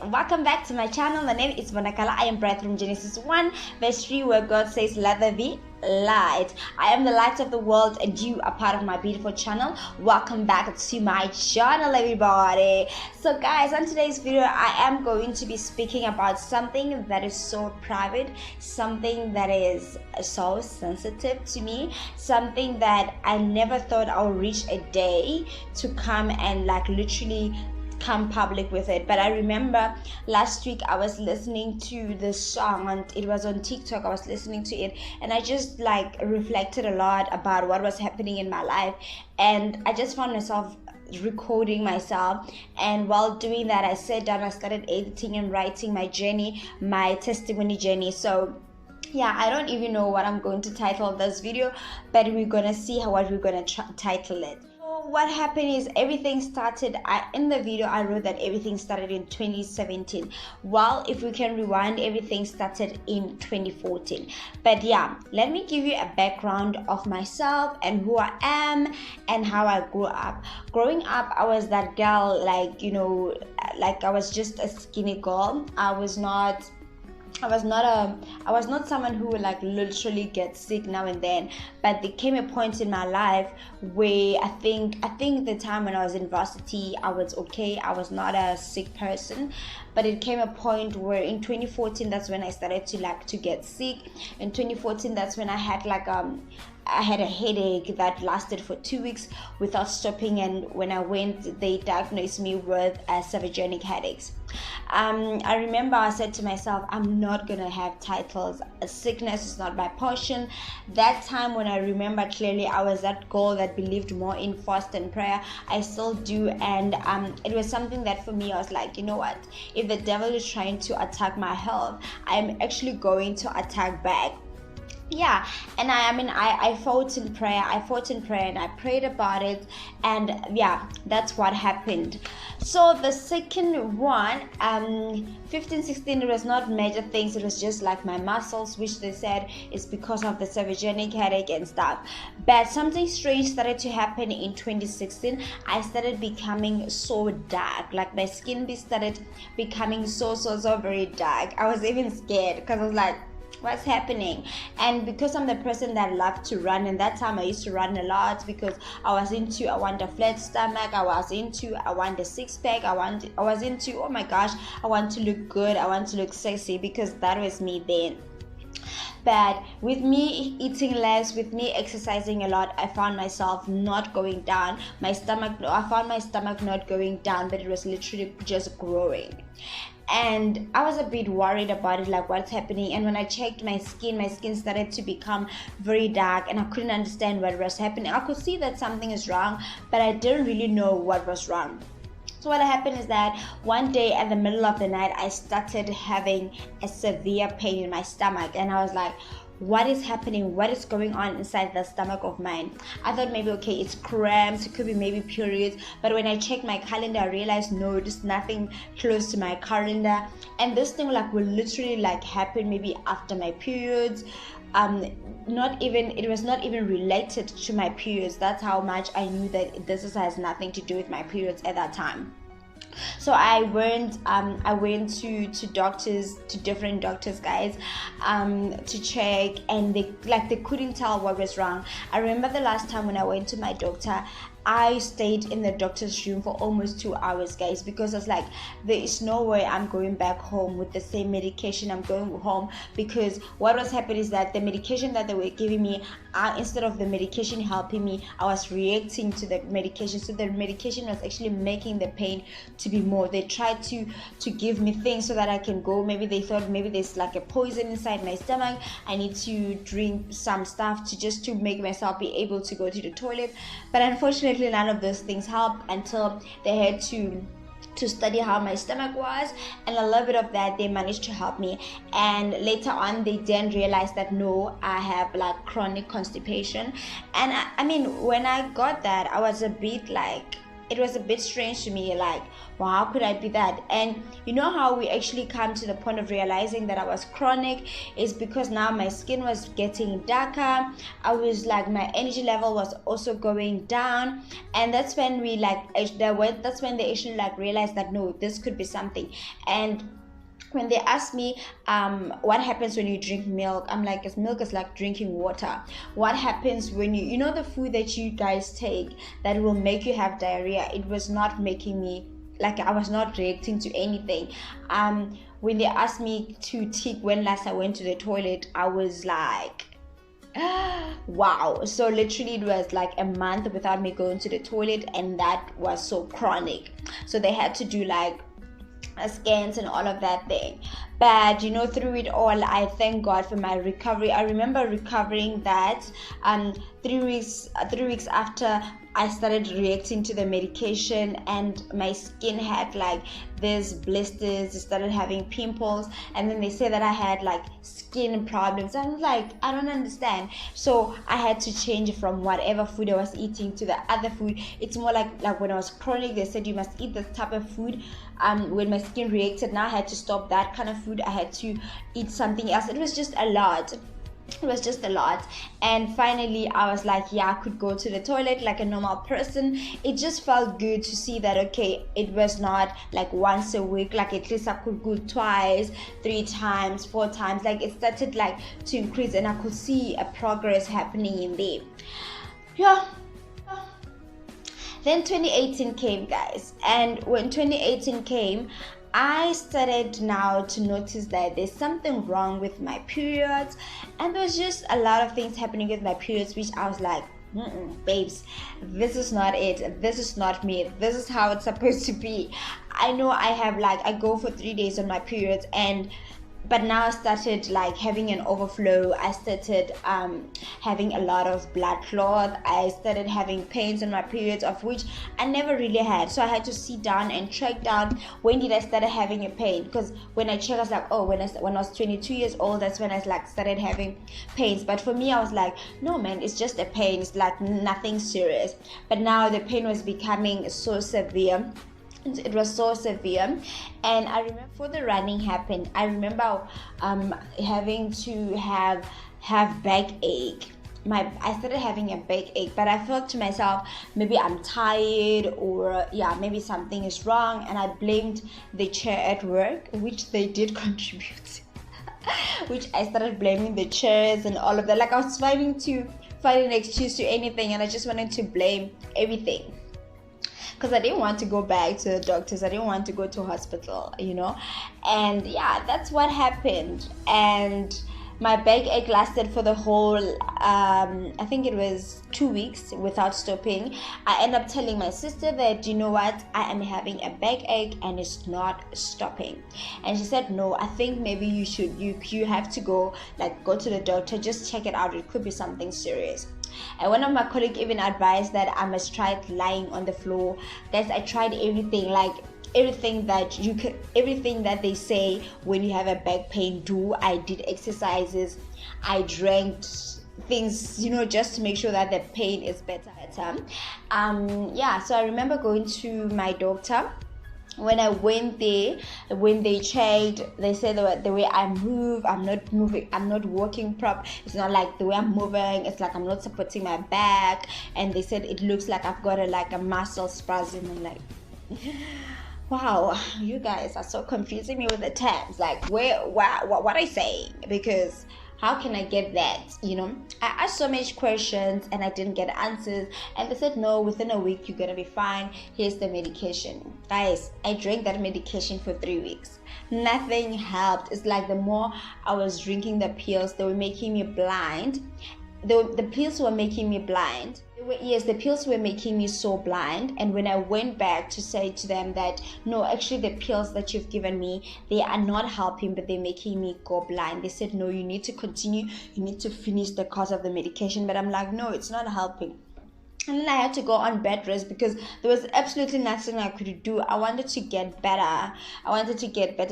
welcome back to my channel. My name is Bonakala. I am bred from Genesis 1 verse 3, where God says, let there be light. I am the light of the world and you are part of my beautiful channel. Welcome back to my channel, everybody. So guys, on today's video I am going to be speaking about something that is so private, something that is so sensitive to me, something that I never thought I would reach a day to come and literally come public with it. But I remember last week I was listening to this song, and it was on TikTok. I was listening to it and I just reflected a lot about what was happening in my life, and I just found myself recording myself. And while doing that, I sat down, I started editing and writing my journey, my testimony journey. So yeah, I don't even know what I'm going to title this video, but we're gonna see what we're gonna title it. What happened is everything started, in the video I wrote that everything started in 2017. Well, if we can rewind, everything started in 2014. But yeah, let me give you a background of myself and who I am and how I grew up. Growing up, I was that girl, I was just a skinny girl. I was not someone who would literally get sick now and then, but there came a point in my life where I think the time when I was in varsity, I was okay. I was not a sick person, but it came a point where in 2014, that's when I started to get sick. In 2014, that's when I had I had a headache that lasted for 2 weeks without stopping, and when I went, they diagnosed me with Cervicogenic headaches. I remember I said to myself, I'm not gonna have titles. Sickness is not my portion. That time, when I remember clearly, I was that girl that believed more in fast and prayer. I still do, and it was something that for me, I was like, you know what? If the devil is trying to attack my health, I'm actually going to attack back. Yeah, and I fought in prayer. And I prayed about it, and yeah, that's what happened. So the second one, 15, 16, it was not major things. It was just my muscles, which they said is because of the Cervicogenic headache and stuff. But something strange started to happen in 2016. I started becoming so dark. My skin started becoming so very dark. I was even scared because I was like, what's happening? And because I'm the person that loved to run, and that time I used to run a lot because I want a flat stomach, I want a six-pack, I was into, oh my gosh, I want to look good, I want to look sexy, because that was me then. But with me eating less, with me exercising a lot, I found myself not going down. I found my stomach not going down, but it was literally just growing. And I was a bit worried about it, what's happening. And when I checked my skin started to become very dark, and I couldn't understand what was happening. I could see that something is wrong, but I didn't really know what was wrong. So what happened is that one day at the middle of the night, I started having a severe pain in my stomach, and I was like, what is happening? What is going on inside the stomach of mine? I thought maybe, okay, it's cramps, it could be maybe periods. But when I checked my calendar, I realized no, there's nothing close to my calendar. And this thing will literally happen maybe after my periods. It was not even related to my periods. That's how much I knew that this has nothing to do with my periods at that time. So I went to different doctors, guys, to check, and they couldn't tell what was wrong. I remember the last time when I went to my doctor, I stayed in the doctor's room for almost 2 hours, guys, because I was like, there is no way I'm going back home with the same medication. I'm going home because what was happening is that the medication that they were giving me, instead of the medication helping me, I was reacting to the medication. So the medication was actually making the pain to be more. They tried to give me things so that I can go. Maybe they thought maybe there's a poison inside my stomach. I need to drink some stuff to make myself be able to go to the toilet. But unfortunately, none of those things helped until they had to study how my stomach was, and a little bit of that they managed to help me. And later on, they then realized that no, I have chronic constipation. And I mean, when I got that, I was a bit it was a bit strange to me, like, wow, how could I be that? And you know how we actually come to the point of realizing that I was chronic is because now my skin was getting darker. I was like, my energy level was also going down, and that's when we that's when they actually like realized that no, this could be something. And when they ask me what happens when you drink milk, I'm like, milk is like drinking water. What happens when you know the food that you guys take that will make you have diarrhea? It was not making me, like, I was not reacting to anything. When they asked me to tick when last I went to the toilet, I was like, wow. So literally it was like a month without me going to the toilet, and that was so chronic. So they had to do like scans and all of that thing. But you know, through it all, I thank God for my recovery. I remember recovering that 3 weeks after I started reacting to the medication, and my skin had like these blisters, I started having pimples, and then they said that I had like skin problems. I'm like, I don't understand. So I had to change from whatever food I was eating to the other food. It's more like when I was chronic, they said you must eat this type of food. When my skin reacted, now I had to stop that kind of food. I had to eat something else. It was just a lot. And finally I was like, yeah, I could go to the toilet like a normal person. It just felt good to see that, okay, it was not like once a week, like at least I could go twice, 3 times, 4 times. Like it started like to increase, and I could see a progress happening in there. Yeah. Then 2018 came, guys, and when 2018 came, I started now to notice that there's something wrong with my periods, and there was just a lot of things happening with my periods, which I was like, babes, this is not it, this is not me, this is how it's supposed to be. I know I go for 3 days on my periods, but now I started like having an overflow. I started having a lot of blood clot. I started having pains on my periods, of which I never really had. So I had to sit down and track down when did I start having a pain. Because when I checked, I was like, oh, when I was 22 years old, that's when I like started having pains. But for me, I was like, no man, it's just a pain. It's like nothing serious. But now the pain was becoming so severe. It was so severe, and I remember before the running happened, I remember having to have backache. I started having a backache, but I thought to myself, maybe I'm tired, or maybe something is wrong, and I blamed the chair at work, which they did contribute. Which I started blaming the chairs and all of that. Like I was trying to find an excuse to anything, and I just wanted to blame everything. Because I didn't want to go back to the doctors. I didn't want to go to hospital, you know. And yeah, that's what happened. And my backache lasted for the whole, I think it was 2 weeks without stopping. I ended up telling my sister that, you know what, I am having a backache and it's not stopping. And she said, no, I think maybe you have to go to the doctor, just check it out. It could be something serious. And one of my colleagues even advised that I must try lying on the floor. Guys, I tried everything, like everything that they say when you have a back pain, do. I did exercises, I drank things, you know, just to make sure that the pain is better. So I remember going to my doctor. When I went there, when they checked, they said that the way I move, I'm not moving, I'm not walking properly. It's not like the way I'm moving, it's like I'm not supporting my back. And they said it looks like I've got a muscle spasm. I'm like, wow, you guys are so confusing me with the terms. Like, what I say? Because how can I get that? You know, I asked so many questions and I didn't get answers, and they said, no, within a week you're gonna be fine, here's the medication. Guys, I drank that medication for 3 weeks. Nothing helped. It's like the more I was drinking the pills, they were making me blind. The pills were making me blind. The pills were making me so blind. And when I went back to say to them that, no, actually the pills that you've given me, they are not helping, but they're making me go blind, they said, no, you need to continue, you need to finish the course of the medication. But I'm like, no, it's not helping. And then I had to go on bed rest because there was absolutely nothing I could do. I wanted to get better.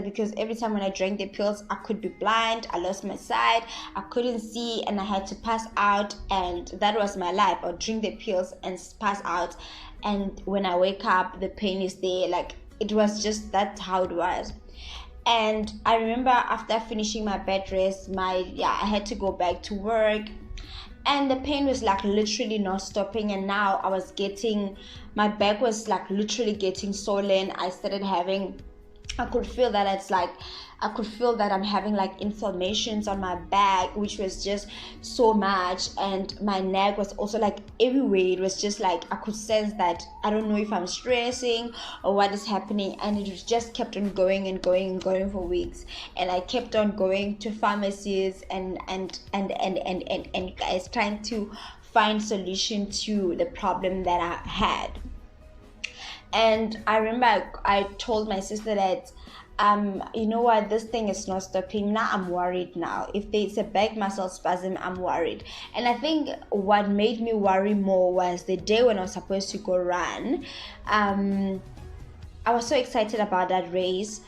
Because every time when I drank the pills, I could be blind. I lost my sight. I couldn't see, and I had to pass out. And that was my life. I'd drink the pills and pass out. and when I wake up the pain is there. Like, it was just, that's how it was. And I remember after finishing my bed rest, I had to go back to work, and the pain was like literally not stopping. And now I was getting, my back was like literally getting swollen. I could feel that I'm having like inflammations on my back, which was just so much. And my neck was also like everywhere. It was just like I could sense that I don't know if I'm stressing or what is happening. And it was just kept on going and going and going for weeks. And I kept on going to pharmacies and guys, trying to find solution to the problem that I had. And I remember I told my sister that, you know what, this thing is not stopping. Now I'm worried now. If there's a back muscle spasm, I'm worried. And I think what made me worry more was the day when I was supposed to go run. I was so excited about that race.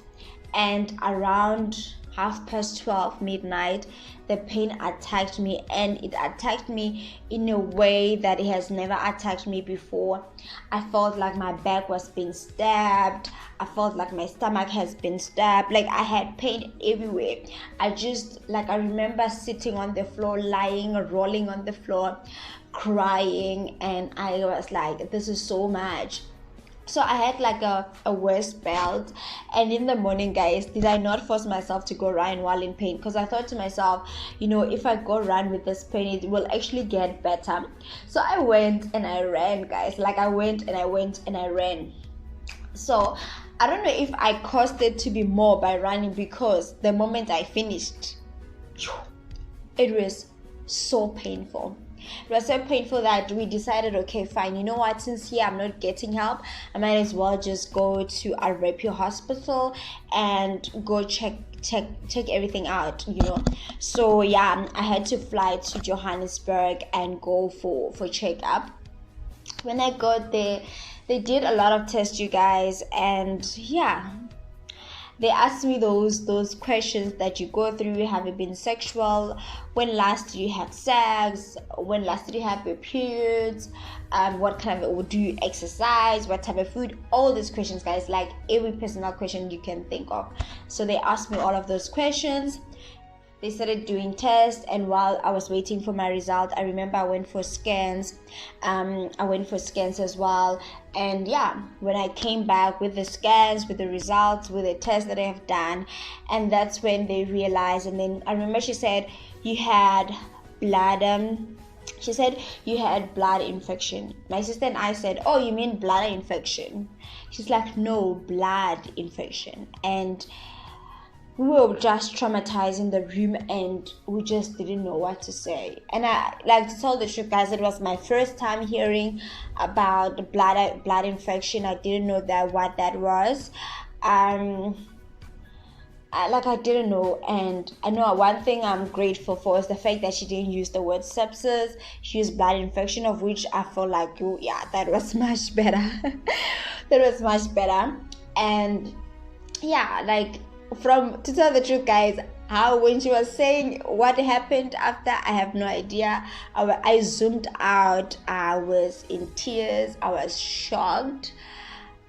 And around 12:30 midnight, the pain attacked me, and it attacked me in a way that it has never attacked me before. I felt like my back was being stabbed. I felt like my stomach has been stabbed. Like, I had pain everywhere. I remember sitting on the floor, lying, rolling on the floor, crying, and I was like, this is so much. So I had like a waist belt, and in the morning, guys, did I not force myself to go run while in pain? Because I thought to myself, if I go run with this pain, it will actually get better. So I went and I ran, guys. Like, I went and I ran. So I don't know if I caused it to be more by running, because the moment I finished, it was so painful. It was so painful that we decided, okay, fine, you know what, since here I'm not getting help, I might as well just go to a Arapio hospital and go check everything out. So yeah, I had to fly to Johannesburg and go for checkup. When I got there, they did a lot of tests, you guys, and yeah, they asked me those questions that you go through. Have you been sexual? When last did you have sex? When last did you have your periods? What kind of, do you exercise? What type of food? All these questions, guys, like every personal question you can think of. So they asked me all of those questions. They started doing tests, and while I was waiting for my result, I remember I went for scans. As well. And yeah, when I came back with the scans, with the results, with the tests that I have done, and that's when they realized. And then I remember she said you had blood. She said you had blood infection. My sister and I said, oh, you mean bladder infection? She's like, no, blood infection. And we were just traumatized in the room, and we just didn't know what to say. And I like to tell the truth, guys, it was my first time hearing about the blood infection. I didn't know what that was. I didn't know. And I know one thing I'm grateful for is the fact that she didn't use the word sepsis. She used blood infection, of which I feel like, oh yeah, that was much better. That was much better. And yeah, like, to tell the truth, guys, when she was saying what happened after, I have no idea. I zoomed out. I was in tears. I was shocked.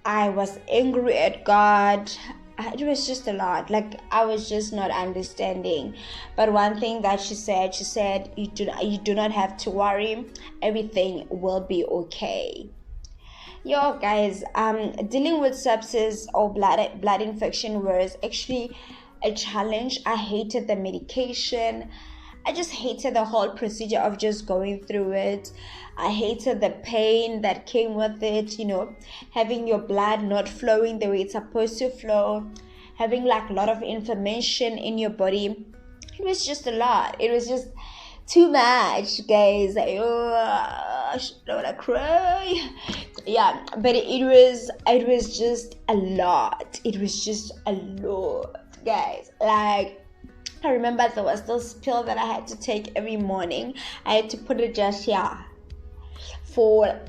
I was angry at God. It was just a lot. Like, I was just not understanding. But one thing that she said, you do not have to worry. Everything will be okay. Yo, guys, dealing with sepsis or blood infection was actually a challenge. I hated the medication. I just hated the whole procedure of just going through it. I hated the pain that came with it, having your blood not flowing the way it's supposed to flow, having like a lot of inflammation in your body. It was just a lot. It was just too much, guys. I don't wanna cry. Yeah, but it was just a lot. It was just a lot, guys. Like, I remember there was this pill that I had to take every morning. I had to put it just here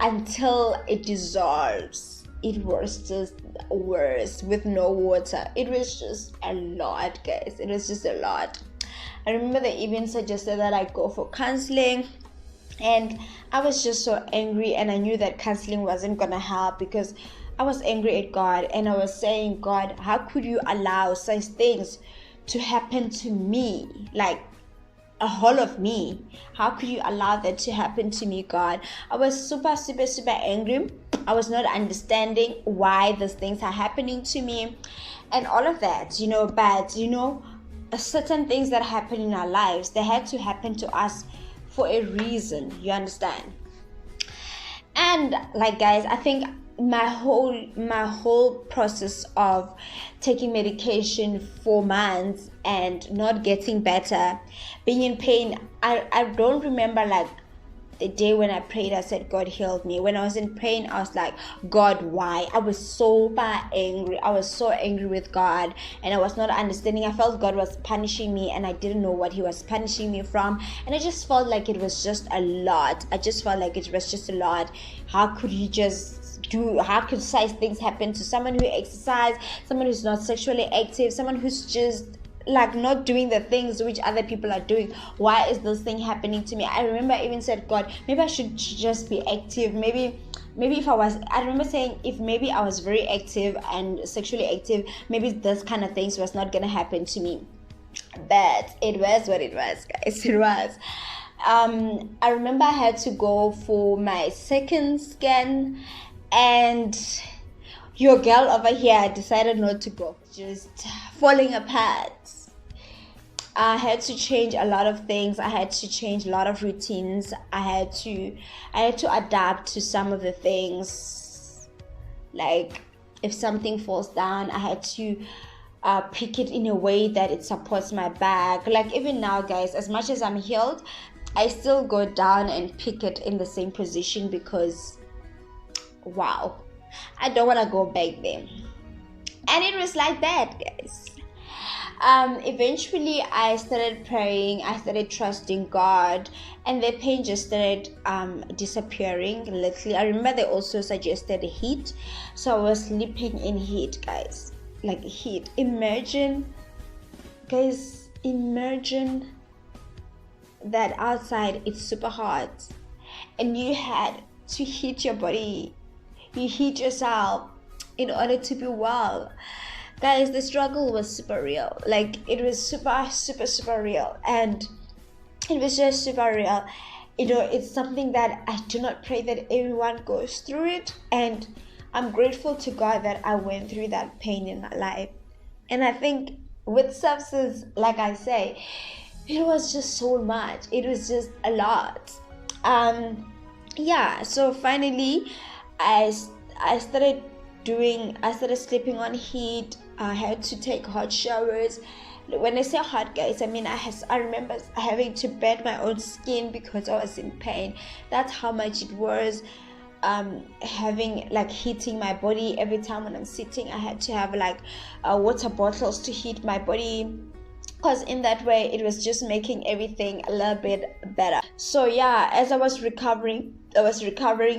until it dissolves. It was just worse with no water. It was just a lot, guys. It was just a lot. I remember they even suggested that I go for counseling. And I was just so angry, and I knew that counseling wasn't gonna help because I was angry at God, and I was saying, God, how could you allow such things to happen to me? Like a whole of me. How could you allow that to happen to me, God? I was super, super, super angry. I was not understanding why these things are happening to me and all of that, but certain things that happen in our lives, they had to happen to us for a reason, you understand? And like, guys, I think my whole process of taking medication for months and not getting better, being in pain, I don't remember like the day when I prayed, I said, God healed me. When I was in pain, I was like, God, why? I was super angry. I was so angry with God, and I was not understanding. I felt God was punishing me, and I didn't know what He was punishing me from. And I just felt like it was just a lot. I just felt like it was just a lot. How could such things happen to someone who exercises, someone who's not sexually active, someone who's just like not doing the things which other people are doing? Why is this thing happening to me? I remember I even said, God, maybe I should just be active. Maybe if I remember saying, if maybe I was very active and sexually active, maybe this kind of things was not gonna happen to me. But it was what it was, guys. It was. I remember I had to go for my second scan, and your girl over here decided not to go. Just falling apart. I had to change a lot of things. I had to change a lot of routines. I had to adapt to some of the things. Like if something falls down, I had to pick it in a way that it supports my back. Like even now, guys, as much as I'm healed, I still go down and pick it in the same position because, wow, I don't want to go back there. And it was like that, guys. Eventually I started praying, I started trusting God, and the pain just started disappearing literally. I remember they also suggested heat, so I was sleeping in heat, guys. Like heat. Imagine that outside it's super hot and you had to heat your body, you heat yourself in order to be well. Guys, the struggle was super real. Like it was super, super, super real, and it was just super real. It's something that I do not pray that everyone goes through it, and I'm grateful to God that I went through that pain in my life. And I think with sepsis, like I say, it was just so much. It was just a lot. So finally I started sleeping on heat. I had to take hot showers. When I say hot, guys, I mean I remember having to bend my own skin because I was in pain. That's how much it was. Having like heating my body every time when I'm sitting. I had to have like water bottles to heat my body, because in that way it was just making everything a little bit better. So yeah, as I was recovering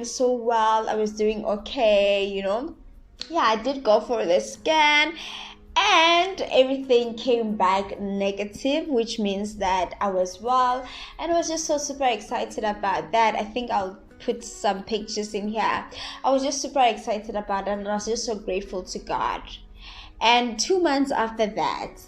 so well. I was doing okay, Yeah, I did go for the scan, and everything came back negative, which means that I was well, and I was just so super excited about that. I think I'll put some pictures in here. I was just super excited about it, and I was just so grateful to God. And 2 months after that